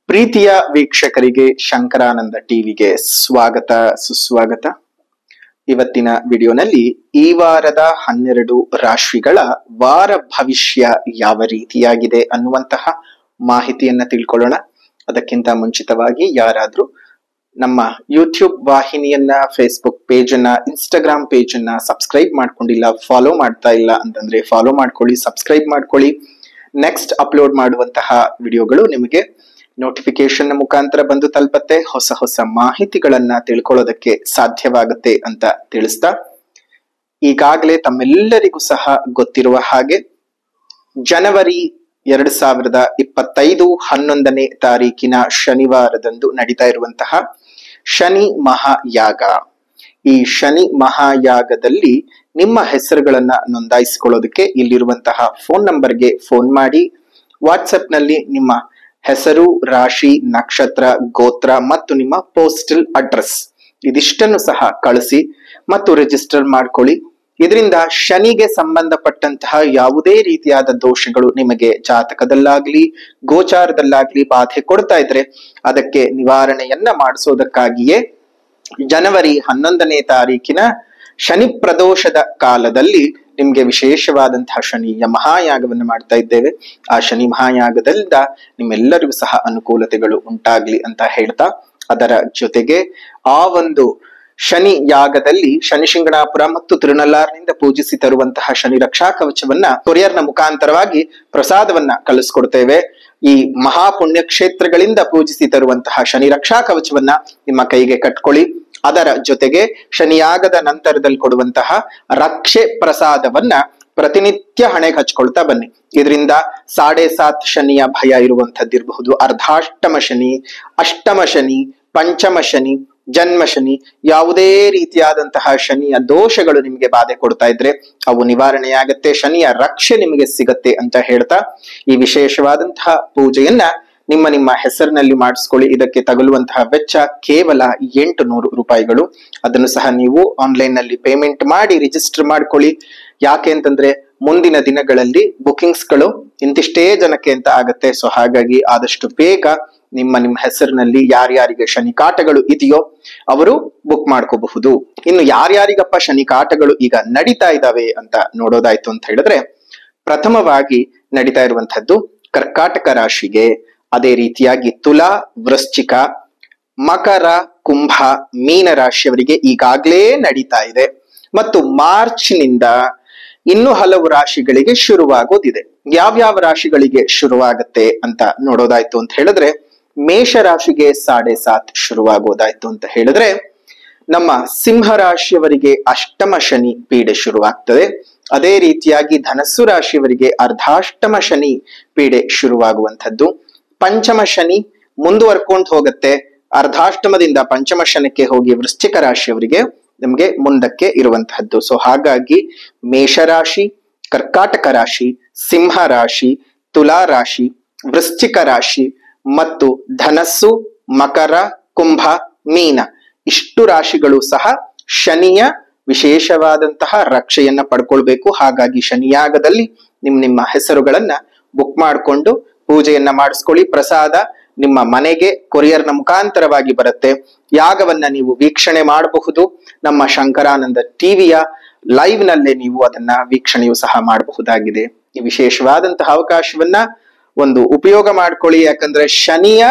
ಪ್ರೀತಿಯ ವೀಕ್ಷಕರಿಗೆ ಶಂಕರಾನಂದ ಟಿವಿಗೆ ಸ್ವಾಗತ ಸುಸ್ವಾಗತ. ಇವತ್ತಿನ ವಿಡಿಯೋನಲ್ಲಿ ಈ ವಾರದ 12 ರಾಶಿಗಳ ವಾರ ಭವಿಷ್ಯ ಯಾವ ರೀತಿಯಾಗಿದೆ ಅನ್ನುವಂತಹ ಮಾಹಿತಿಯನ್ನ ತಿಳ್ಕೊಳ್ಳೋಣ. ಅದಕ್ಕಿಂತ ಮುಂಚಿತವಾಗಿ ಯಾರಾದ್ರೂ ನಮ್ಮ ಯೂಟ್ಯೂಬ್ ವಾಹಿನಿಯನ್ನ, ಫೇಸ್ಬುಕ್ ಪೇಜ್ ಅನ್ನ, ಇನ್ಸ್ಟಾಗ್ರಾಮ್ ಪೇಜ್ ಅನ್ನ ಸಬ್ಸ್ಕ್ರೈಬ್ ಮಾಡ್ಕೊಂಡಿಲ್ಲ, ಫಾಲೋ ಮಾಡ್ತಾ ಇಲ್ಲ ಅಂತಂದ್ರೆ ಫಾಲೋ ಮಾಡ್ಕೊಳ್ಳಿ, ಸಬ್ಸ್ಕ್ರೈಬ್ ಮಾಡ್ಕೊಳ್ಳಿ. ನೆಕ್ಸ್ಟ್ ಅಪ್ಲೋಡ್ ಮಾಡುವಂತಹ ವಿಡಿಯೋಗಳು ನಿಮಗೆ ನೋಟಿಫಿಕೇಶನ್ ಮುಖಾಂತರ ಬಂದು ತಲುಪತ್ತೆ. ಹೊಸ ಹೊಸ ಮಾಹಿತಿಗಳನ್ನ ತಿಳ್ಕೊಳ್ಳೋದಕ್ಕೆ ಸಾಧ್ಯವಾಗುತ್ತೆ ಅಂತ ತಿಳಿಸ್ತಾ, ಈಗಾಗಲೇ ತಮ್ಮೆಲ್ಲರಿಗೂ ಸಹ ಗೊತ್ತಿರುವ ಹಾಗೆ ಜನವರಿ 2025 11ನೇ ತಾರೀಕಿನ ಶನಿವಾರದಂದು ನಡೀತಾ ಇರುವಂತಹ ಶನಿ ಮಹಾಯಾಗ. ಈ ಶನಿ ಮಹಾಯಾಗದಲ್ಲಿ ನಿಮ್ಮ ಹೆಸರುಗಳನ್ನ ನೋಂದಾಯಿಸಿಕೊಳ್ಳೋದಕ್ಕೆ ಇಲ್ಲಿರುವಂತಹ ಫೋನ್ ನಂಬರ್ಗೆ ಫೋನ್ ಮಾಡಿ, ವಾಟ್ಸಪ್ ನಲ್ಲಿ ನಿಮ್ಮ ಹೆಸರು, ರಾಶಿ, ನಕ್ಷತ್ರ, ಗೋತ್ರ ಮತ್ತು ನಿಮ್ಮ ಪೋಸ್ಟಲ್ ಅಡ್ರೆಸ್ ಇದಿಷ್ಟನ್ನು ಸಹ ಕಳಿಸಿ ಮತ್ತು ರಿಜಿಸ್ಟರ್ ಮಾಡ್ಕೊಳ್ಳಿ. ಇದರಿಂದ ಶನಿಗೆ ಸಂಬಂಧಪಟ್ಟಂತಹ ಯಾವುದೇ ರೀತಿಯಾದ ದೋಷಗಳು ನಿಮಗೆ ಜಾತಕದಲ್ಲಾಗ್ಲಿ ಗೋಚಾರದಲ್ಲಾಗ್ಲಿ ಬಾಧೆ ಕೊಡ್ತಾ ಇದ್ರೆ ಅದಕ್ಕೆ ನಿವಾರಣೆಯನ್ನ ಮಾಡಿಸೋದಕ್ಕಾಗಿಯೇ ಜನವರಿ 11ನೇ ತಾರೀಕಿನ ಶನಿ ಪ್ರದೋಷದ ಕಾಲದಲ್ಲಿ ನಿಮ್ಗೆ ವಿಶೇಷವಾದಂತಹ ಶನಿಯ ಮಹಾಯಾಗವನ್ನು ಮಾಡ್ತಾ ಇದ್ದೇವೆ. ಆ ಶನಿ ಮಹಾಯಾಗದಿಂದ ನಿಮ್ಮೆಲ್ಲರಿಗೂ ಸಹ ಅನುಕೂಲತೆಗಳು ಉಂಟಾಗ್ಲಿ ಅಂತ ಹೇಳ್ತಾ, ಅದರ ಜೊತೆಗೆ ಆ ಒಂದು ಶನಿ ಯಾಗದಲ್ಲಿ ಶನಿ ಶಿಂಗಣಾಪುರ ಮತ್ತು ತಿರುನಲ್ಲಾರ್ನಿಂದ ಪೂಜಿಸಿ ತರುವಂತಹ ಶನಿ ರಕ್ಷಾ ಕವಚವನ್ನ ಕೊರಿಯರ್ನ ಮುಖಾಂತರವಾಗಿ ಪ್ರಸಾದವನ್ನ ಕಳಿಸ್ಕೊಡ್ತೇವೆ. ಈ ಮಹಾಪುಣ್ಯ ಕ್ಷೇತ್ರಗಳಿಂದ ಪೂಜಿಸಿ ತರುವಂತಹ ಶನಿ ರಕ್ಷಾ ಕವಚವನ್ನ ನಿಮ್ಮ ಕೈಗೆ ಕಟ್ಕೊಳ್ಳಿ. ಅದರ ಜೊತೆಗೆ ಶನಿಯಾಗದ ನಂತರದಲ್ಲಿ ಕೊಡುವಂತಹ ರಕ್ಷೆ ಪ್ರಸಾದವನ್ನ ಪ್ರತಿನಿತ್ಯ ಹಣೆಗೆ ಹಚ್ಕೊಳ್ತಾ ಬನ್ನಿ. ಇದರಿಂದ 7.5 ಶನಿಯ ಭಯ ಇರುವಂತದ್ದಿರಬಹುದು, ಅರ್ಧಾಷ್ಟಮ ಶನಿ, ಅಷ್ಟಮ ಶನಿ, ಪಂಚಮ ಶನಿ, ಜನ್ಮ ಶನಿ, ಯಾವುದೇ ರೀತಿಯಾದಂತಹ ಶನಿಯ ದೋಷಗಳು ನಿಮಗೆ ಬಾಧೆ ಕೊಡ್ತಾ ಇದ್ರೆ ಅವು ನಿವಾರಣೆಯಾಗತ್ತೆ, ಶನಿಯ ರಕ್ಷೆ ನಿಮಗೆ ಸಿಗತ್ತೆ ಅಂತ ಹೇಳ್ತಾ, ಈ ವಿಶೇಷವಾದಂತಹ ಪೂಜೆಯನ್ನ ನಿಮ್ಮ ಹೆಸರಿನಲ್ಲಿ ಮಾಡಿಸ್ಕೊಳ್ಳಿ. ಇದಕ್ಕೆ ತಗಲುವಂತಹ ವೆಚ್ಚ ಕೇವಲ 800 ರೂಪಾಯಿಗಳು. ಅದನ್ನು ಸಹ ನೀವು ಆನ್ಲೈನ್ ನಲ್ಲಿ ಪೇಮೆಂಟ್ ಮಾಡಿ ರಿಜಿಸ್ಟರ್ ಮಾಡ್ಕೊಳ್ಳಿ. ಯಾಕೆ ಅಂತಂದ್ರೆ ಮುಂದಿನ ದಿನಗಳಲ್ಲಿ ಬುಕಿಂಗ್ಸ್ ಗಳು ಇಂತಿಷ್ಟೇ ಜನಕ್ಕೆ ಅಂತ ಆಗತ್ತೆ. ಸೊ ಹಾಗಾಗಿ ಆದಷ್ಟು ಬೇಗ ನಿಮ್ಮ ಹೆಸರಿನಲ್ಲಿ ಯಾರ್ಯಾರಿಗೆ ಶನಿ ಕಾಟಗಳು ಇದೆಯೋ ಅವರು ಬುಕ್ ಮಾಡ್ಕೋಬಹುದು. ಇನ್ನು ಯಾರ್ಯಾರಿಗಪ್ಪ ಶನಿ ಕಾಟಗಳು ಈಗ ನಡೀತಾ ಇದ್ದಾವೆ ಅಂತ ನೋಡೋದಾಯ್ತು ಅಂತ ಹೇಳಿದ್ರೆ, ಪ್ರಥಮವಾಗಿ ನಡೀತಾ ಇರುವಂತಹದ್ದು ಕರ್ಕಾಟಕ ರಾಶಿಗೆ, ಅದೇ ರೀತಿಯಾಗಿ ತುಲಾ, ವೃಶ್ಚಿಕ, ಮಕರ, ಕುಂಭ, ಮೀನ ರಾಶಿಯವರಿಗೆ ಈಗಾಗಲೇ ನಡೀತಾ ಇದೆ ಮತ್ತು ಮಾರ್ಚ್ ನಿಂದ ಇನ್ನು ಹಲವು ರಾಶಿಗಳಿಗೆ ಶುರುವಾಗೋದಿದೆ. ಯಾವ್ಯಾವ ರಾಶಿಗಳಿಗೆ ಶುರುವಾಗತ್ತೆ ಅಂತ ನೋಡೋದಾಯ್ತು ಅಂತ ಹೇಳಿದ್ರೆ, ಮೇಷ ರಾಶಿಗೆ 7.5 ಶುರುವಾಗೋದಾಯ್ತು ಅಂತ ಹೇಳಿದ್ರೆ, ನಮ್ಮ ಸಿಂಹ ರಾಶಿಯವರಿಗೆ ಅಷ್ಟಮ ಶನಿ ಪೀಡೆ ಶುರುವಾಗ್ತದೆ. ಅದೇ ರೀತಿಯಾಗಿ ಧನಸ್ಸು ರಾಶಿಯವರಿಗೆ ಅರ್ಧಾಷ್ಟಮ ಶನಿ ಪೀಡೆ ಶುರುವಾಗುವಂಥದ್ದು. ಪಂಚಮ ಶನಿ ಮುಂದುವರ್ಕೊಂಡು ಹೋಗುತ್ತೆ, ಅರ್ಧಾಷ್ಟಮದಿಂದ ಪಂಚಮ ಶನಕ್ಕೆ ಹೋಗಿ ವೃಶ್ಚಿಕ ರಾಶಿಯವರಿಗೆ ನಮ್ಗೆ ಮುಂದಕ್ಕೆ ಇರುವಂತಹದ್ದು. ಸೊ ಹಾಗಾಗಿ ಮೇಷರಾಶಿ, ಕರ್ಕಾಟಕ ರಾಶಿ, ಸಿಂಹ ರಾಶಿ, ತುಲಾ ರಾಶಿ, ವೃಶ್ಚಿಕ ರಾಶಿ ಮತ್ತು ಧನಸ್ಸು, ಮಕರ, ಕುಂಭ, ಮೀನ ಇಷ್ಟು ರಾಶಿಗಳು ಸಹ ಶನಿಯ ವಿಶೇಷವಾದಂತಹ ರಕ್ಷೆಯನ್ನ ಪಡ್ಕೊಳ್ಬೇಕು. ಹಾಗಾಗಿ ಶನಿಯಾಗದಲ್ಲಿ ನಿಮ್ಮ ಹೆಸರುಗಳನ್ನ ಬುಕ್ ಮಾಡಿಕೊಂಡು ಪೂಜೆಯನ್ನ ಮಾಡಿಸ್ಕೊಳ್ಳಿ. ಪ್ರಸಾದ ನಿಮ್ಮ ಮನೆಗೆ ಕೊರಿಯರ್ನ ಮುಖಾಂತರವಾಗಿ ಬರುತ್ತೆ. ಯಾಗವನ್ನ ನೀವು ವೀಕ್ಷಣೆ ಮಾಡಬಹುದು. ನಮ್ಮ ಶಂಕರಾನಂದ ಟಿವಿಯ ಲೈವ್ ನಲ್ಲೇ ನೀವು ಅದನ್ನ ವೀಕ್ಷಣೆಯೂ ಸಹ ಮಾಡಬಹುದಾಗಿದೆ. ಈ ವಿಶೇಷವಾದಂತಹ ಅವಕಾಶವನ್ನ ಒಂದು ಉಪಯೋಗ ಮಾಡ್ಕೊಳ್ಳಿ. ಯಾಕಂದ್ರೆ ಶನಿಯ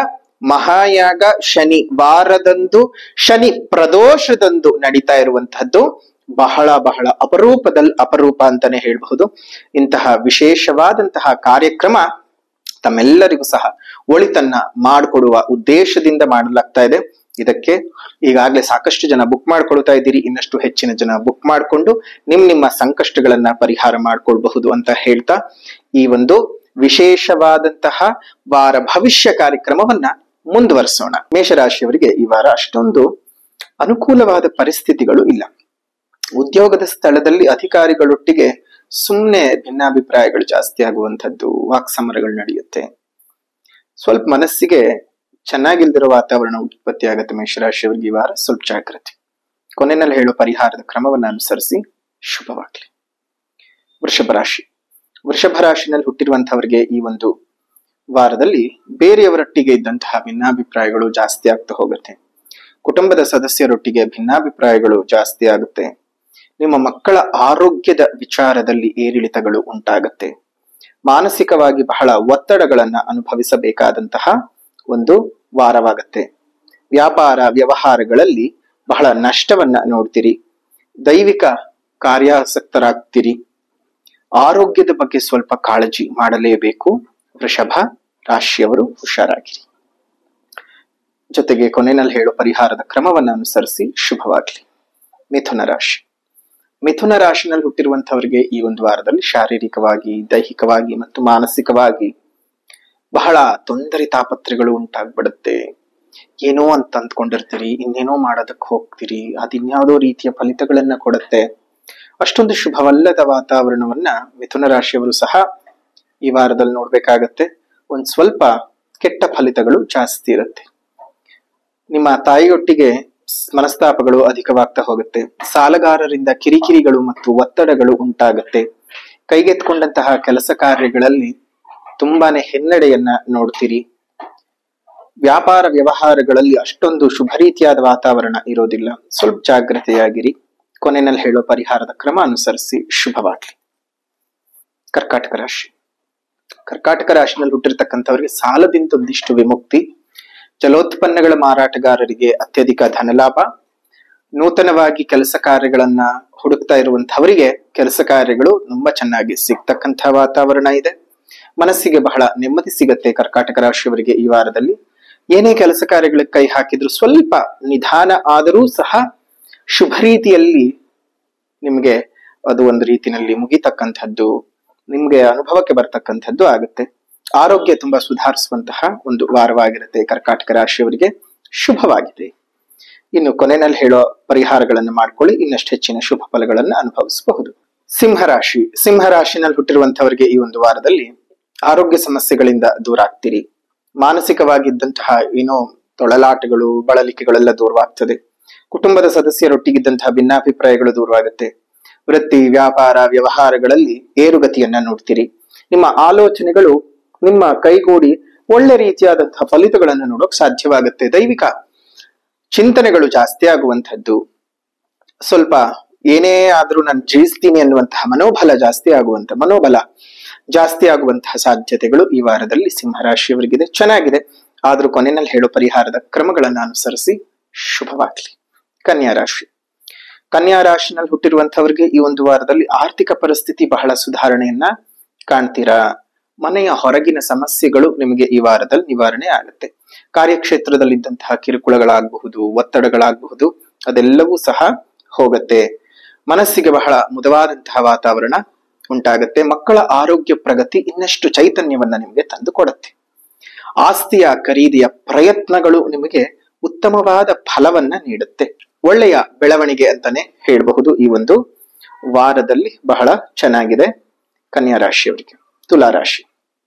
ಮಹಾಯಾಗ ಶನಿ ವಾರದಂದು, ಶನಿ ಪ್ರದೋಷದಂದು ನಡೀತಾ ಇರುವಂತಹದ್ದು ಬಹಳ ಬಹಳ ಅಪರೂಪದಲ್ಲಿ ಅಪರೂಪ ಅಂತಾನೆ ಹೇಳ್ಬಹುದು. ಇಂತಹ ವಿಶೇಷವಾದಂತಹ ಕಾರ್ಯಕ್ರಮ ತಮ್ಮೆಲ್ಲರಿಗೂ ಸಹ ಒಳಿತನ್ನ ಮಾಡಿಕೊಡುವ ಉದ್ದೇಶದಿಂದ ಮಾಡಲಾಗ್ತಾ ಇದೆ. ಇದಕ್ಕೆ ಈಗಾಗಲೇ ಸಾಕಷ್ಟು ಜನ ಬುಕ್ ಮಾಡ್ಕೊಳ್ತಾ ಇದ್ದೀರಿ. ಇನ್ನಷ್ಟು ಹೆಚ್ಚಿನ ಜನ ಬುಕ್ ಮಾಡಿಕೊಂಡು ನಿಮ್ಮ ಸಂಕಷ್ಟಗಳನ್ನ ಪರಿಹಾರ ಮಾಡ್ಕೊಳ್ಬಹುದು ಅಂತ ಹೇಳ್ತಾ, ಈ ಒಂದು ವಿಶೇಷವಾದಂತಹ ವಾರ ಭವಿಷ್ಯ ಕಾರ್ಯಕ್ರಮವನ್ನ ಮುಂದುವರಿಸೋಣ. ಮೇಷರಾಶಿಯವರಿಗೆ ಈ ವಾರ ಅಷ್ಟೊಂದು ಅನುಕೂಲವಾದ ಪರಿಸ್ಥಿತಿಗಳು ಇಲ್ಲ. ಉದ್ಯೋಗದ ಸ್ಥಳದಲ್ಲಿ ಅಧಿಕಾರಿಗಳೊಟ್ಟಿಗೆ ಸುಮ್ಮನೆ ಭಿನ್ನಾಭಿಪ್ರಾಯಗಳು ಜಾಸ್ತಿ ಆಗುವಂಥದ್ದು, ವಾಕ್ಸಮರಗಳು ನಡೆಯುತ್ತೆ. ಸ್ವಲ್ಪ ಮನಸ್ಸಿಗೆ ಚೆನ್ನಾಗಿಲ್ದಿರೋ ವಾತಾವರಣ ಉತ್ಪತ್ತಿ ಆಗುತ್ತೆ ಮೇಷರಾಶಿಯವರಿಗೆ ಈ ವಾರ. ಸ್ವಲ್ಪ ಜಾಗ್ರತೆ. ಕೊನೆಯಲ್ಲಿ ಹೇಳೋ ಪರಿಹಾರದ ಕ್ರಮವನ್ನು ಅನುಸರಿಸಿ. ಶುಭವಾಗ್ಲಿ. ವೃಷಭ ರಾಶಿ. ವೃಷಭ ರಾಶಿನಲ್ಲಿ ಹುಟ್ಟಿರುವಂತಹವರಿಗೆ ಈ ಒಂದು ವಾರದಲ್ಲಿ ಬೇರೆಯವರೊಟ್ಟಿಗೆ ಇದ್ದಂತಹ ಭಿನ್ನಾಭಿಪ್ರಾಯಗಳು ಜಾಸ್ತಿ ಆಗ್ತಾ ಹೋಗುತ್ತೆ. ಕುಟುಂಬದ ಸದಸ್ಯರೊಟ್ಟಿಗೆ ಭಿನ್ನಾಭಿಪ್ರಾಯಗಳು ಜಾಸ್ತಿ ಆಗುತ್ತೆ. ನಿಮ್ಮ ಮಕ್ಕಳ ಆರೋಗ್ಯದ ವಿಚಾರದಲ್ಲಿ ಏರಿಳಿತಗಳು ಉಂಟಾಗುತ್ತೆ. ಮಾನಸಿಕವಾಗಿ ಬಹಳ ಒತ್ತಡಗಳನ್ನ ಅನುಭವಿಸಬೇಕಾದಂತಹ ಒಂದು ವಾರವಾಗತ್ತೆ. ವ್ಯಾಪಾರ ವ್ಯವಹಾರಗಳಲ್ಲಿ ಬಹಳ ನಷ್ಟವನ್ನ ನೋಡ್ತೀರಿ. ದೈವಿಕ ಕಾರ್ಯಾಸಕ್ತರಾಗ್ತೀರಿ. ಆರೋಗ್ಯದ ಬಗ್ಗೆ ಸ್ವಲ್ಪ ಕಾಳಜಿ ಮಾಡಲೇಬೇಕು. ವೃಷಭ ರಾಶಿಯವರು ಹುಷಾರಾಗಿರಿ. ಜೊತೆಗೆ ಕೊನೆಯಲ್ಲಿ ಹೇಳೋ ಪರಿಹಾರದ ಕ್ರಮವನ್ನು ಅನುಸರಿಸಿ ಶುಭವಾಗಲಿ. ಮಿಥುನ ರಾಶಿ. ಮಿಥುನ ರಾಶಿನಲ್ಲಿ ಹುಟ್ಟಿರುವಂತವರಿಗೆ ಈ ಒಂದು ವಾರದಲ್ಲಿ ಶಾರೀರಿಕವಾಗಿ, ದೈಹಿಕವಾಗಿ ಮತ್ತು ಮಾನಸಿಕವಾಗಿ ಬಹಳ ತೊಂದರೆ ತಾಪತ್ರೆಗಳು ಉಂಟಾಗ್ಬಿಡುತ್ತೆ. ಏನೋ ಅಂತ ಅಂದ್ಕೊಂಡಿರ್ತೀರಿ, ಇನ್ನೇನೋ ಮಾಡೋದಕ್ಕೆ ಹೋಗ್ತೀರಿ, ಅದಿನ್ಯಾವುದೋ ರೀತಿಯ ಫಲಿತಗಳನ್ನ ಕೊಡುತ್ತೆ. ಅಷ್ಟೊಂದು ಶುಭವಲ್ಲದ ವಾತಾವರಣವನ್ನ ಮಿಥುನ ರಾಶಿಯವರು ಸಹ ಈ ವಾರದಲ್ಲಿ ನೋಡ್ಬೇಕಾಗತ್ತೆ. ಒಂದ್ ಸ್ವಲ್ಪ ಕೆಟ್ಟ ಫಲಿತಗಳು ಜಾಸ್ತಿ ಇರುತ್ತೆ. ನಿಮ್ಮ ತಾಯಿಯೊಟ್ಟಿಗೆ ಮನಸ್ತಾಪಗಳು ಅಧಿಕವಾಗ್ತಾ ಹೋಗುತ್ತೆ. ಸಾಲಗಾರರಿಂದ ಕಿರಿಕಿರಿಗಳು ಮತ್ತು ಒತ್ತಡಗಳು ಉಂಟಾಗುತ್ತೆ. ಕೈಗೆತ್ಕೊಂಡಂತಹ ಕೆಲಸ ಕಾರ್ಯಗಳಲ್ಲಿ ತುಂಬಾನೇ ಹಿನ್ನಡೆಯನ್ನ ನೋಡ್ತೀರಿ. ವ್ಯಾಪಾರ ವ್ಯವಹಾರಗಳಲ್ಲಿ ಅಷ್ಟೊಂದು ಶುಭ ರೀತಿಯಾದ ವಾತಾವರಣ ಇರೋದಿಲ್ಲ. ಸ್ವಲ್ಪ ಜಾಗ್ರತೆಯಾಗಿರಿ. ಕೊನೆಯಲ್ಲಿ ಹೇಳೋ ಪರಿಹಾರದ ಕ್ರಮ ಅನುಸರಿಸಿ ಶುಭವಾಗಲಿ. ಕರ್ಕಾಟಕ ರಾಶಿ. ಕರ್ಕಾಟಕ ರಾಶಿನಲ್ಲಿ ಹುಟ್ಟಿರ್ತಕ್ಕಂಥವರಿಗೆ ಸಾಲದಿಂದ ಒಂದಿಷ್ಟು ವಿಮುಕ್ತಿ. ಜಲೋತ್ಪನ್ನಗಳ ಮಾರಾಟಗಾರರಿಗೆ ಅತ್ಯಧಿಕ ಧನಲಾಭ. ನೂತನವಾಗಿ ಕೆಲಸ ಕಾರ್ಯಗಳನ್ನ ಹುಡುಕ್ತಾ ಇರುವಂತಹವರಿಗೆ ಕೆಲಸ ಕಾರ್ಯಗಳು ತುಂಬಾ ಚೆನ್ನಾಗಿ ಸಿಗ್ತಕ್ಕಂತಹ ವಾತಾವರಣ ಇದೆ. ಮನಸ್ಸಿಗೆ ಬಹಳ ನೆಮ್ಮದಿ ಸಿಗತ್ತೆ. ಕರ್ಕಾಟಕ ರಾಶಿಯವರಿಗೆ ಈ ವಾರದಲ್ಲಿ ಏನೇ ಕೆಲಸ ಕಾರ್ಯಗಳಿಗೆ ಕೈ ಹಾಕಿದ್ರು ಸ್ವಲ್ಪ ನಿಧಾನ ಆದರೂ ಸಹ ಶುಭ ರೀತಿಯಲ್ಲಿ ನಿಮ್ಗೆ ಅದು ಒಂದು ರೀತಿಯಲ್ಲಿ ಮುಗಿತಕ್ಕಂಥದ್ದು, ನಿಮ್ಗೆ ಅನುಭವಕ್ಕೆ ಬರ್ತಕ್ಕಂಥದ್ದು ಆಗುತ್ತೆ. ಆರೋಗ್ಯ ತುಂಬಾ ಸುಧಾರಿಸುವಂತಹ ಒಂದು ವಾರವಾಗಿರುತ್ತೆ. ಕರ್ಕಾಟಕ ರಾಶಿಯವರಿಗೆ ಶುಭವಾಗಿದೆ. ಇನ್ನು ಕೊನೆಯಲ್ಲಿ ಹೇಳೋ ಪರಿಹಾರಗಳನ್ನು ಮಾಡ್ಕೊಳ್ಳಿ, ಇನ್ನಷ್ಟು ಹೆಚ್ಚಿನ ಶುಭ ಫಲಗಳನ್ನು ಅನುಭವಿಸಬಹುದು. ಸಿಂಹರಾಶಿ. ಸಿಂಹರಾಶಿನಲ್ಲಿ ಹುಟ್ಟಿರುವಂತವರಿಗೆ ಈ ಒಂದು ವಾರದಲ್ಲಿ ಆರೋಗ್ಯ ಸಮಸ್ಯೆಗಳಿಂದ ದೂರ ಆಗ್ತೀರಿ. ಮಾನಸಿಕವಾಗಿದ್ದಂತಹ ಏನೋ ತೊಳಲಾಟಗಳು, ಬಳಲಿಕೆಗಳೆಲ್ಲ ದೂರವಾಗ್ತದೆ. ಕುಟುಂಬದ ಸದಸ್ಯರೊಟ್ಟಿಗಿದ್ದಂತಹ ಭಿನ್ನಾಭಿಪ್ರಾಯಗಳು ದೂರವಾಗುತ್ತೆ. ವೃತ್ತಿ ವ್ಯಾಪಾರ ವ್ಯವಹಾರಗಳಲ್ಲಿ ಏರುಗತಿಯನ್ನ ನೋಡ್ತೀರಿ. ನಿಮ್ಮ ಆಲೋಚನೆಗಳು ನಿಮ್ಮ ಕೈಗೂಡಿ ಒಳ್ಳೆ ರೀತಿಯಾದಂತಹ ಫಲಿತಗಳನ್ನು ನೋಡೋಕ್ ಸಾಧ್ಯವಾಗುತ್ತೆ. ದೈವಿಕ ಚಿಂತನೆಗಳು ಜಾಸ್ತಿ ಆಗುವಂಥದ್ದು, ಸ್ವಲ್ಪ ಏನೇ ಆದ್ರೂ ನಾನು ಜಯಿಸ್ತೀನಿ ಅನ್ನುವಂತಹ ಮನೋಬಲ ಜಾಸ್ತಿ ಆಗುವಂತಹ ಸಾಧ್ಯತೆಗಳು ಈ ವಾರದಲ್ಲಿ ಸಿಂಹರಾಶಿಯವರಿಗಿದೆ. ಚೆನ್ನಾಗಿದೆ. ಆದ್ರೂ ಕೊನೆಯಲ್ಲಿ ಹೇಳೋ ಪರಿಹಾರದ ಕ್ರಮಗಳನ್ನು ಅನುಸರಿಸಿ ಶುಭವಾಗಲಿ. ಕನ್ಯಾ ರಾಶಿ. ಕನ್ಯಾ ರಾಶಿನಲ್ಲಿ ಹುಟ್ಟಿರುವಂತವರಿಗೆ ಈ ಒಂದು ವಾರದಲ್ಲಿ ಆರ್ಥಿಕ ಪರಿಸ್ಥಿತಿ ಬಹಳ ಸುಧಾರಣೆಯನ್ನ ಕಾಣ್ತೀರಾ. ಮನೆಯ ಹೊರಗಿನ ಸಮಸ್ಯೆಗಳು ನಿಮಗೆ ಈ ವಾರದಲ್ಲಿ ನಿವಾರಣೆ ಆಗುತ್ತೆ. ಕಾರ್ಯಕ್ಷೇತ್ರದಲ್ಲಿದ್ದಂತಹ ಕಿರುಕುಳಗಳಾಗಬಹುದು, ಒತ್ತಡಗಳಾಗಬಹುದು, ಅದೆಲ್ಲವೂ ಸಹ ಹೋಗುತ್ತೆ. ಮನಸ್ಸಿಗೆ ಬಹಳ ಮುದವಾದಂತಹ ವಾತಾವರಣ ಉಂಟಾಗುತ್ತೆ. ಮಕ್ಕಳ ಆರೋಗ್ಯ ಪ್ರಗತಿ ಇನ್ನಷ್ಟು ಚೈತನ್ಯವನ್ನ ನಿಮಗೆ ತಂದು ಕೊಡುತ್ತೆ. ಆಸ್ತಿಯ ಖರೀದಿಯ ಪ್ರಯತ್ನಗಳು ನಿಮಗೆ ಉತ್ತಮವಾದ ಫಲವನ್ನ ನೀಡುತ್ತೆ. ಒಳ್ಳೆಯ ಬೆಳವಣಿಗೆ ಅಂತಾನೆ ಹೇಳಬಹುದು. ಈ ಒಂದು ವಾರದಲ್ಲಿ ಬಹಳ ಚೆನ್ನಾಗಿದೆ ಕನ್ಯಾ ರಾಶಿಯವರಿಗೆ. ತುಲಾರಾಶಿ.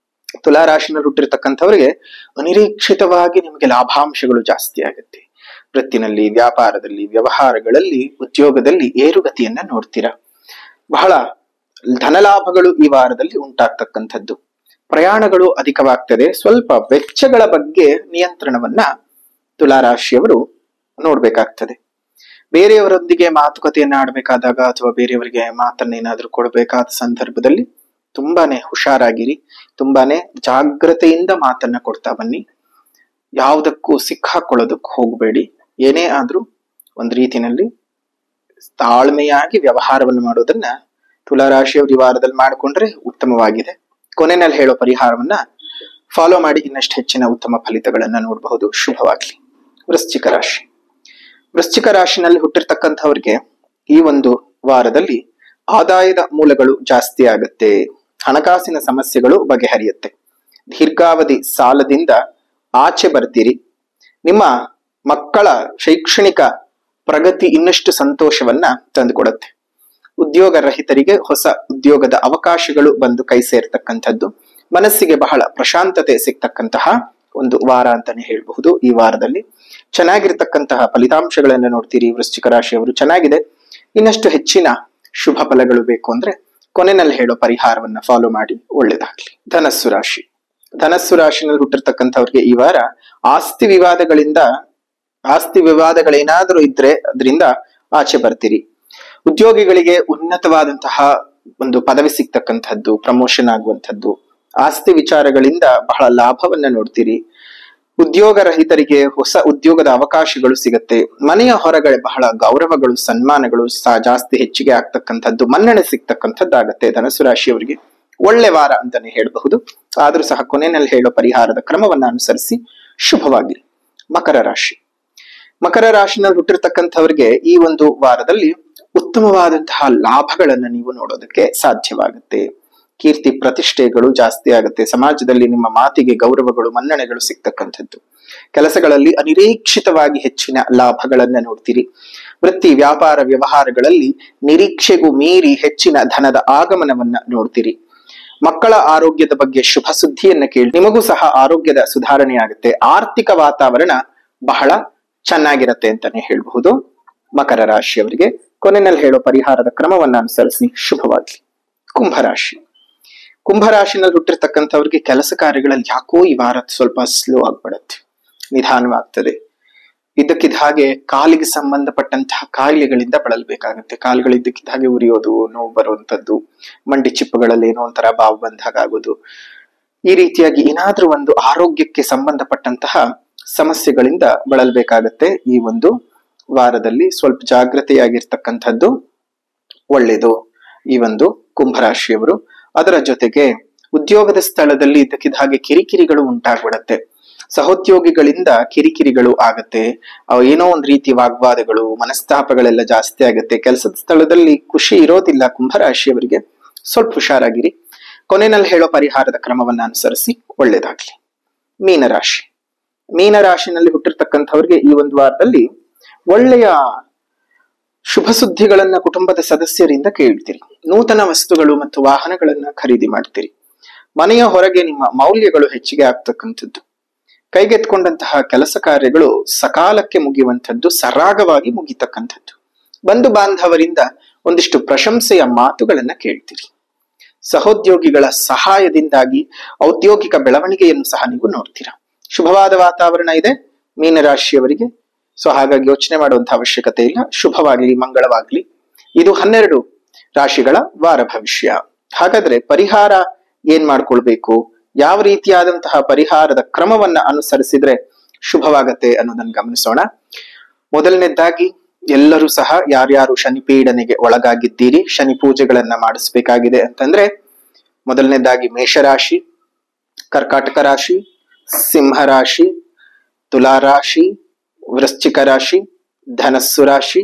ತುಲಾರಾಶಿನಲ್ಲಿ ಹುಟ್ಟಿರ್ತಕ್ಕಂಥವರಿಗೆ ಅನಿರೀಕ್ಷಿತವಾಗಿ ನಿಮಗೆ ಲಾಭಾಂಶಗಳು ಜಾಸ್ತಿ ಆಗುತ್ತೆ. ವೃತ್ತಿನಲ್ಲಿ, ವ್ಯಾಪಾರದಲ್ಲಿ, ವ್ಯವಹಾರಗಳಲ್ಲಿ, ಉದ್ಯೋಗದಲ್ಲಿ ಏರುಗತಿಯನ್ನ ನೋಡ್ತೀರಾ. ಬಹಳ ಧನಲಾಭಗಳು ಈ ವಾರದಲ್ಲಿ ಉಂಟಾಗ್ತಕ್ಕಂಥದ್ದು. ಪ್ರಯಾಣಗಳು ಅಧಿಕವಾಗ್ತದೆ. ಸ್ವಲ್ಪ ವೆಚ್ಚಗಳ ಬಗ್ಗೆ ನಿಯಂತ್ರಣವನ್ನ ತುಲಾರಾಶಿಯವರು ನೋಡ್ಬೇಕಾಗ್ತದೆ. ಬೇರೆಯವರೊಂದಿಗೆ ಮಾತುಕತೆಯನ್ನ ಆಡ್ಬೇಕಾದಾಗ ಅಥವಾ ಬೇರೆಯವರಿಗೆ ಮಾತನ್ನೇನಾದ್ರೂ ಕೊಡಬೇಕಾದ ಸಂದರ್ಭದಲ್ಲಿ ತುಂಬಾನೇ ಹುಷಾರಾಗಿರಿ. ತುಂಬಾನೇ ಜಾಗ್ರತೆಯಿಂದ ಮಾತನ್ನ ಕೊಡ್ತಾ ಬನ್ನಿ. ಯಾವುದಕ್ಕೂ ಸಿಕ್ಕಾಕೊಳ್ಳೋದಕ್ಕೆ ಹೋಗಬೇಡಿ. ಏನೇ ಆದ್ರೂ ಒಂದ್ ರೀತಿನಲ್ಲಿ ತಾಳ್ಮೆಯಾಗಿ ವ್ಯವಹಾರವನ್ನು ಮಾಡೋದನ್ನ ತುಲಾರಾಶಿಯವರು ಈ ವಾರದಲ್ಲಿ ಮಾಡಿಕೊಂಡ್ರೆ ಉತ್ತಮವಾಗಿದೆ. ಕೊನೆಯಲ್ಲಿ ಹೇಳೋ ಪರಿಹಾರವನ್ನ ಫಾಲೋ ಮಾಡಿ ಇನ್ನಷ್ಟು ಹೆಚ್ಚಿನ ಉತ್ತಮ ಫಲಿತಗಳನ್ನ ನೋಡಬಹುದು. ಶುಭವಾಗ್ಲಿ. ವೃಶ್ಚಿಕ ರಾಶಿ. ವೃಶ್ಚಿಕ ರಾಶಿನಲ್ಲಿ ಹುಟ್ಟಿರ್ತಕ್ಕಂಥವ್ರಿಗೆ ಈ ಒಂದು ವಾರದಲ್ಲಿ ಆದಾಯದ ಮೂಲಗಳು ಜಾಸ್ತಿ ಆಗುತ್ತೆ. ಹಣಕಾಸಿನ ಸಮಸ್ಯೆಗಳು ಬಗೆಹರಿಯುತ್ತೆ. ದೀರ್ಘಾವಧಿ ಸಾಲದಿಂದ ಆಚೆ ಬರ್ತೀರಿ. ನಿಮ್ಮ ಮಕ್ಕಳ ಶೈಕ್ಷಣಿಕ ಪ್ರಗತಿ ಇನ್ನಷ್ಟು ಸಂತೋಷವನ್ನ ತಂದುಕೊಡುತ್ತೆ. ಉದ್ಯೋಗ ರಹಿತರಿಗೆ ಹೊಸ ಉದ್ಯೋಗದ ಅವಕಾಶಗಳು ಬಂದು ಕೈ ಸೇರ್ತಕ್ಕಂಥದ್ದು. ಮನಸ್ಸಿಗೆ ಬಹಳ ಪ್ರಶಾಂತತೆ ಸಿಗ್ತಕ್ಕಂತಹ ಒಂದು ವಾರ ಅಂತಾನೆ ಹೇಳಬಹುದು. ಈ ವಾರದಲ್ಲಿ ಚೆನ್ನಾಗಿರ್ತಕ್ಕಂತಹ ಫಲಿತಾಂಶಗಳನ್ನ ನೋಡ್ತೀರಿ. ವೃಶ್ಚಿಕ ರಾಶಿಯವರು ಚೆನ್ನಾಗಿದೆ. ಇನ್ನಷ್ಟು ಹೆಚ್ಚಿನ ಶುಭ ಫಲಗಳು ಬೇಕು ಅಂದ್ರೆ ಕೊನೆಯಲ್ಲಿ ಹೇಳೋ ಪರಿಹಾರವನ್ನ ಫಾಲೋ ಮಾಡಿ ಒಳ್ಳೇದಾಗ್ಲಿ. ಧನಸ್ಸು ರಾಶಿ. ಧನಸ್ಸು ರಾಶಿನಲ್ಲಿ ಹುಟ್ಟಿರ್ತಕ್ಕಂಥವ್ರಿಗೆ ಈ ವಾರ ಆಸ್ತಿ ವಿವಾದಗಳೇನಾದ್ರೂ ಇದ್ರೆ ಅದರಿಂದ ಆಚೆ ಬರ್ತೀರಿ. ಉದ್ಯೋಗಿಗಳಿಗೆ ಉನ್ನತವಾದಂತಹ ಒಂದು ಪದವಿ ಸಿಗ್ತಕ್ಕಂಥದ್ದು, ಪ್ರಮೋಷನ್ ಆಗುವಂಥದ್ದು, ಆಸ್ತಿ ವಿಚಾರಗಳಿಂದ ಬಹಳ ಲಾಭವನ್ನ ನೋಡ್ತೀರಿ. ಉದ್ಯೋಗ ರಹಿತರಿಗೆ ಹೊಸ ಉದ್ಯೋಗದ ಅವಕಾಶಗಳು ಸಿಗತ್ತೆ. ಮನೆಯ ಹೊರಗಡೆ ಬಹಳ ಗೌರವಗಳು, ಸನ್ಮಾನಗಳು ಜಾಸ್ತಿ ಹೆಚ್ಚಿಗೆ ಆಗ್ತಕ್ಕಂಥದ್ದು, ಮನ್ನಣೆ ಸಿಗ್ತಕ್ಕಂಥದ್ದಾಗತ್ತೆ. ಧನಸ್ಸು ರಾಶಿಯವರಿಗೆ ಒಳ್ಳೆ ವಾರ ಅಂತಾನೆ ಹೇಳಬಹುದು. ಆದ್ರೂ ಸಹ ಕೊನೆಯಲ್ಲಿ ಹೇಳೋ ಪರಿಹಾರದ ಕ್ರಮವನ್ನ ಅನುಸರಿಸಿ ಶುಭವಾಗ್ಲಿ. ಮಕರ ರಾಶಿ. ಮಕರ ರಾಶಿನಲ್ಲಿ ಹುಟ್ಟಿರ್ತಕ್ಕಂಥವ್ರಿಗೆ ಈ ಒಂದು ವಾರದಲ್ಲಿ ಉತ್ತಮವಾದಂತಹ ಲಾಭಗಳನ್ನ ನೀವು ನೋಡೋದಕ್ಕೆ ಸಾಧ್ಯವಾಗುತ್ತೆ. ಕೀರ್ತಿ ಪ್ರತಿಷ್ಠೆಗಳು ಜಾಸ್ತಿ ಆಗುತ್ತೆ. ಸಮಾಜದಲ್ಲಿ ನಿಮ್ಮ ಮಾತಿಗೆ ಗೌರವಗಳು, ಮನ್ನಣೆಗಳು ಸಿಗ್ತಕ್ಕಂಥದ್ದು. ಕೆಲಸಗಳಲ್ಲಿ ಅನಿರೀಕ್ಷಿತವಾಗಿ ಹೆಚ್ಚಿನ ಲಾಭಗಳನ್ನ ನೋಡ್ತೀರಿ. ವೃತ್ತಿ ವ್ಯಾಪಾರ ವ್ಯವಹಾರಗಳಲ್ಲಿ ನಿರೀಕ್ಷೆಗೂ ಮೀರಿ ಹೆಚ್ಚಿನ ಧನದ ಆಗಮನವನ್ನ ನೋಡ್ತೀರಿ. ಮಕ್ಕಳ ಆರೋಗ್ಯದ ಬಗ್ಗೆ ಶುಭ ಸುದ್ದಿಯನ್ನ ಕೇಳಿ ನಿಮಗೂ ಸಹ ಆರೋಗ್ಯದ ಸುಧಾರಣೆ ಆಗುತ್ತೆ. ಆರ್ಥಿಕ ವಾತಾವರಣ ಬಹಳ ಚೆನ್ನಾಗಿರತ್ತೆ ಅಂತಾನೆ ಹೇಳಬಹುದು. ಮಕರ ರಾಶಿಯವರಿಗೆ ಕೊನೆಯಲ್ಲಿ ಹೇಳೋ ಪರಿಹಾರದ ಕ್ರಮವನ್ನ ಅನುಸರಿಸಿ ಶುಭವಾಗ್ಲಿ. ಕುಂಭರಾಶಿ. ಕುಂಭರಾಶಿನಲ್ಲಿ ಹುಟ್ಟಿರ್ತಕ್ಕಂಥವ್ರಿಗೆ ಕೆಲಸ ಕಾರ್ಯಗಳಲ್ಲಿ ಯಾಕೋ ಈ ವಾರ ಸ್ವಲ್ಪ ಸ್ಲೋ ಆಗ್ಬಿಡತ್ತೆ, ನಿಧಾನವಾಗ್ತದೆ. ಇದ್ದಕ್ಕಿದ್ದ ಹಾಗೆ ಕಾಲಿಗೆ ಸಂಬಂಧಪಟ್ಟಂತಹ ಕಾಯಿಲೆಗಳಿಂದ ಬಳಲ್ಬೇಕಾಗತ್ತೆ. ಕಾಲುಗಳಿದ್ದಕ್ಕಿದ್ದ ಹಾಗೆ ಉರಿಯೋದು, ನೋವು ಬರುವಂತದ್ದು, ಮಂಡಿ ಚಿಪ್ಪುಗಳಲ್ಲಿ ಏನೋ ಒಂಥರ ಬಾವು ಬಂದಾಗ ಆಗೋದು, ಈ ರೀತಿಯಾಗಿ ಏನಾದ್ರೂ ಒಂದು ಆರೋಗ್ಯಕ್ಕೆ ಸಂಬಂಧಪಟ್ಟಂತಹ ಸಮಸ್ಯೆಗಳಿಂದ ಬಳಲ್ಬೇಕಾಗತ್ತೆ. ಈ ಒಂದು ವಾರದಲ್ಲಿ ಸ್ವಲ್ಪ ಜಾಗೃತೆಯಾಗಿರ್ತಕ್ಕಂಥದ್ದು ಒಳ್ಳೇದು ಈ ಒಂದು ಕುಂಭರಾಶಿಯವರು. ಅದರ ಜೊತೆಗೆ ಉದ್ಯೋಗದ ಸ್ಥಳದಲ್ಲಿ ಇದ್ದಕ್ಕಿದ್ದ ಹಾಗೆ ಕಿರಿಕಿರಿಗಳು ಉಂಟಾಗ್ಬಿಡತ್ತೆ. ಸಹೋದ್ಯೋಗಿಗಳಿಂದ ಕಿರಿಕಿರಿಗಳು ಆಗತ್ತೆ. ಏನೋ ಒಂದ್ ರೀತಿ ವಾಗ್ವಾದಗಳು, ಮನಸ್ತಾಪಗಳೆಲ್ಲ ಜಾಸ್ತಿ ಆಗತ್ತೆ. ಕೆಲಸದ ಸ್ಥಳದಲ್ಲಿ ಖುಷಿ ಇರೋದಿಲ್ಲ. ಕುಂಭರಾಶಿಯವರಿಗೆ ಸ್ವಲ್ಪ ಹುಷಾರಾಗಿರಿ. ಕೊನೆಯಲ್ಲಿ ಹೇಳೋ ಪರಿಹಾರದ ಕ್ರಮವನ್ನ ಅನುಸರಿಸಿ ಒಳ್ಳೇದಾಗ್ಲಿ. ಮೀನರಾಶಿ. ಮೀನರಾಶಿನಲ್ಲಿ ಹುಟ್ಟಿರ್ತಕ್ಕಂಥವ್ರಿಗೆ ಈ ಒಂದು ವಾರದಲ್ಲಿ ಒಳ್ಳೆಯ ಶುಭ ಸುದ್ದಿಗಳನ್ನ ಕುಟುಂಬದ ಸದಸ್ಯರಿಂದ ಕೇಳ್ತೀರಿ. ನೂತನ ವಸ್ತುಗಳು ಮತ್ತು ವಾಹನಗಳನ್ನ ಖರೀದಿ ಮಾಡ್ತೀರಿ. ಮನೆಯ ಹೊರಗೆ ನಿಮ್ಮ ಮೌಲ್ಯಗಳು ಹೆಚ್ಚಿಗೆ ಆಗ್ತಕ್ಕಂಥದ್ದು. ಕೈಗೆತ್ಕೊಂಡಂತಹ ಕೆಲಸ ಕಾರ್ಯಗಳು ಸಕಾಲಕ್ಕೆ ಮುಗಿಯುವಂಥದ್ದು, ಸರಾಗವಾಗಿ ಮುಗಿತಕ್ಕಂಥದ್ದು. ಬಂಧು ಬಾಂಧವರಿಂದ ಒಂದಿಷ್ಟು ಪ್ರಶಂಸೆಯ ಮಾತುಗಳನ್ನ ಕೇಳ್ತೀರಿ. ಸಹೋದ್ಯೋಗಿಗಳ ಸಹಾಯದಿಂದಾಗಿ ಔದ್ಯೋಗಿಕ ಬೆಳವಣಿಗೆಯನ್ನು ಸಹ ನೀವು ನೋಡ್ತೀರಾ. ಶುಭವಾದ ವಾತಾವರಣ ಇದೆ ಮೀನರಾಶಿಯವರಿಗೆ. ಸೊ ಹಾಗಾಗಿ ಯೋಚನೆ ಮಾಡುವಂತಹ ಅವಶ್ಯಕತೆ ಇಲ್ಲ. ಶುಭವಾಗ್ಲಿ, ಮಂಗಳವಾಗ್ಲಿ. ಇದು 12 ರಾಶಿಗಳ ವಾರ ಭವಿಷ್ಯ. ಹಾಗಾದ್ರೆ ಪರಿಹಾರ ಏನ್ ಮಾಡ್ಕೊಳ್ಬೇಕು, ಯಾವ ರೀತಿಯಾದಂತಹ ಪರಿಹಾರದ ಕ್ರಮವನ್ನ ಅನುಸರಿಸಿದ್ರೆ ಶುಭವಾಗತ್ತೆ ಅನ್ನೋದನ್ನ ಗಮನಿಸೋಣ. ಮೊದಲನೇದಾಗಿ ಎಲ್ಲರೂ ಸಹ ಯಾರ್ಯಾರು ಶನಿ ಪೀಡನೆಗೆ ಒಳಗಾಗಿದ್ದೀರಿ, ಶನಿ ಪೂಜೆಗಳನ್ನ ಮಾಡಿಸ್ಬೇಕಾಗಿದೆ ಅಂತಂದ್ರೆ, ಮೊದಲನೇದಾಗಿ ಮೇಷರಾಶಿ, ಕರ್ಕಾಟಕ ರಾಶಿ, ಸಿಂಹ ರಾಶಿ, ತುಲಾ ರಾಶಿ, ವೃಶ್ಚಿಕ ರಾಶಿ, ಧನಸ್ಸು ರಾಶಿ,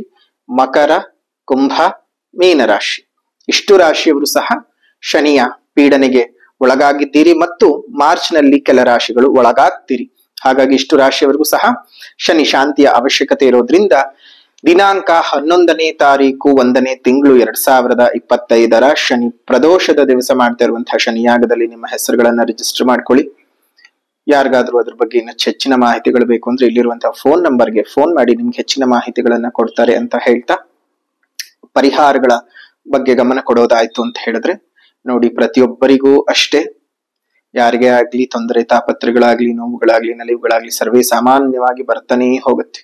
ಮಕರ, ಕುಂಭ, ಮೀನರಾಶಿ. ಇಷ್ಟು ರಾಶಿಯವರು ಸಹ ಶನಿಯ ಪೀಡನೆಗೆ ಒಳಗಾಗಿದ್ದೀರಿ ಮತ್ತು ಮಾರ್ಚ್ ನಲ್ಲಿ ಕೆಲ ರಾಶಿಗಳು ಒಳಗಾಗ್ತೀರಿ. ಹಾಗಾಗಿ ಇಷ್ಟು ರಾಶಿಯವರೆಗೂ ಸಹ ಶನಿ ಶಾಂತಿಯ ಅವಶ್ಯಕತೆ ಇರೋದ್ರಿಂದ ದಿನಾಂಕ 11ನೇ ತಾರೀಕು 1ನೇ ತಿಂಗಳು 2025 ಶನಿ ಪ್ರದೋಷದ ದಿವಸ ಮಾಡ್ತಾ ಇರುವಂತಹ ಶನಿಯಾಗದಲ್ಲಿ ನಿಮ್ಮ ಹೆಸರುಗಳನ್ನ ರಿಜಿಸ್ಟರ್ ಮಾಡ್ಕೊಳ್ಳಿ. ಯಾರಿಗಾದ್ರೂ ಅದ್ರ ಬಗ್ಗೆ ಇನ್ನಷ್ಟು ಹೆಚ್ಚಿನ ಮಾಹಿತಿಗಳು ಬೇಕು ಅಂದ್ರೆ ಇಲ್ಲಿರುವಂತಹ ಫೋನ್ ನಂಬರ್ಗೆ ಫೋನ್ ಮಾಡಿ ನಿಮ್ಗೆ ಹೆಚ್ಚಿನ ಮಾಹಿತಿಗಳನ್ನ ಕೊಡ್ತಾರೆ ಅಂತ ಹೇಳ್ತಾ, ಪರಿಹಾರಗಳ ಬಗ್ಗೆ ಗಮನ ಕೊಡೋದಾಯ್ತು ಅಂತ ಹೇಳಿದ್ರೆ ನೋಡಿ, ಪ್ರತಿಯೊಬ್ಬರಿಗೂ ಅಷ್ಟೇ, ಯಾರಿಗೇ ಆಗ್ಲಿ ತೊಂದರೆ ತಾಪತ್ರಗಳಾಗ್ಲಿ, ನೋವುಗಳಾಗ್ಲಿ, ನಲಿವುಗಳಾಗ್ಲಿ ಸರ್ವೇ ಸಾಮಾನ್ಯವಾಗಿ ಬರ್ತಾನೇ ಹೋಗುತ್ತೆ.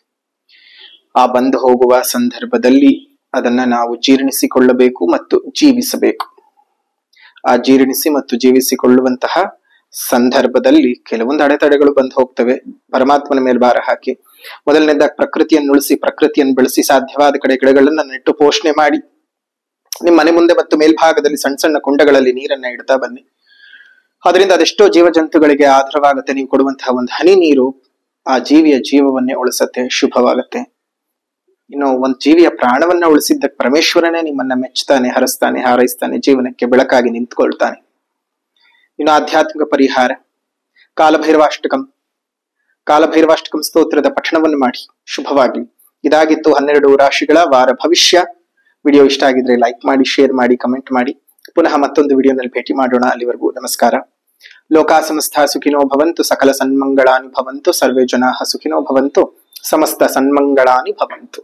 ಆ ಬಂದು ಹೋಗುವ ಸಂದರ್ಭದಲ್ಲಿ ಅದನ್ನ ನಾವು ಜೀರ್ಣಿಸಿಕೊಳ್ಳಬೇಕು ಮತ್ತು ಜೀವಿಸಬೇಕು. ಆ ಜೀರ್ಣಿಸಿ ಮತ್ತು ಜೀವಿಸಿಕೊಳ್ಳುವಂತಹ ಸಂದರ್ಭದಲ್ಲಿ ಕೆಲವೊಂದು ಅಡೆತಡೆಗಳು ಬಂದು ಹೋಗ್ತವೆ. ಪರಮಾತ್ಮನ ಮೇಲೆ ಭಾರ ಹಾಕಿ ಮೊದಲನೇದಾಗಿ ಪ್ರಕೃತಿಯನ್ನು ಉಳಿಸಿ, ಪ್ರಕೃತಿಯನ್ನು ಬೆಳೆಸಿ, ಸಾಧ್ಯವಾದ ಕಡೆ ಗಿಡಗಳನ್ನ ನೆಟ್ಟು ಪೋಷಣೆ ಮಾಡಿ, ನಿಮ್ಮ ಮನೆ ಮುಂದೆ ಮತ್ತು ಮೇಲ್ಭಾಗದಲ್ಲಿ ಸಣ್ಣ ಸಣ್ಣ ಕುಂಡಗಳಲ್ಲಿ ನೀರನ್ನ ಇಡ್ತಾ ಬನ್ನಿ. ಅದರಿಂದ ಅದೆಷ್ಟೋ ಜೀವ ಜಂತುಗಳಿಗೆ ಆಧಾರವಾಗುತ್ತೆ. ನೀವು ಕೊಡುವಂತಹ ಒಂದು ಹನಿ ನೀರು ಆ ಜೀವಿಯ ಜೀವವನ್ನೇ ಉಳಿಸತ್ತೆ, ಶುಭವಾಗತ್ತೆ. ಇನ್ನು ಒಂದು ಜೀವಿಯ ಪ್ರಾಣವನ್ನ ಉಳಿಸಿದ್ದಕ್ಕೆ ಪರಮೇಶ್ವರನೇ ನಿಮ್ಮನ್ನ ಮೆಚ್ಚುತ್ತಾನೆ, ಹರಸ್ತಾನೆ, ಹಾರೈಸ್ತಾನೆ, ಜೀವನಕ್ಕೆ ಬೆಳಕಾಗಿ ನಿಂತ್ಕೊಳ್ತಾನೆ. ಇನ್ನು ಆಧ್ಯಾತ್ಮಿಕ ಪರಿಹಾರ ಕಾಲಭೈರವಾಷ್ಟಕಂ ಸ್ತೋತ್ರದ ಪಠಣವನ್ನು ಮಾಡಿ ಶುಭವಾಗಿ. ಇದಾಗಿತ್ತು 12 ರಾಶಿಗಳ ವಾರ ಭವಿಷ್ಯ. ವಿಡಿಯೋ ಇಷ್ಟ ಆಗಿದ್ರೆ ಲೈಕ್ ಮಾಡಿ, ಶೇರ್ ಮಾಡಿ, ಕಮೆಂಟ್ ಮಾಡಿ. ಪುನಃ ಮತ್ತೊಂದು ವಿಡಿಯೋನಲ್ಲಿ ಭೇಟಿ ಮಾಡೋಣ. ಅಲ್ಲಿವರೆಗೂ ನಮಸ್ಕಾರ. ಲೋಕಾ ಸಮಸ್ತ ಸುಖಿನೋ ಭವಂತು, ಸಕಲ ಸನ್ಮಂಗಳಾನಿ ಭವಂತು, ಸರ್ವೇ ಜನಾಃ ಸುಖಿನೋ ಭವಂತು, ಸಮಸ್ತ ಸನ್ಮಂಗಳಾನಿ ಭವಂತು.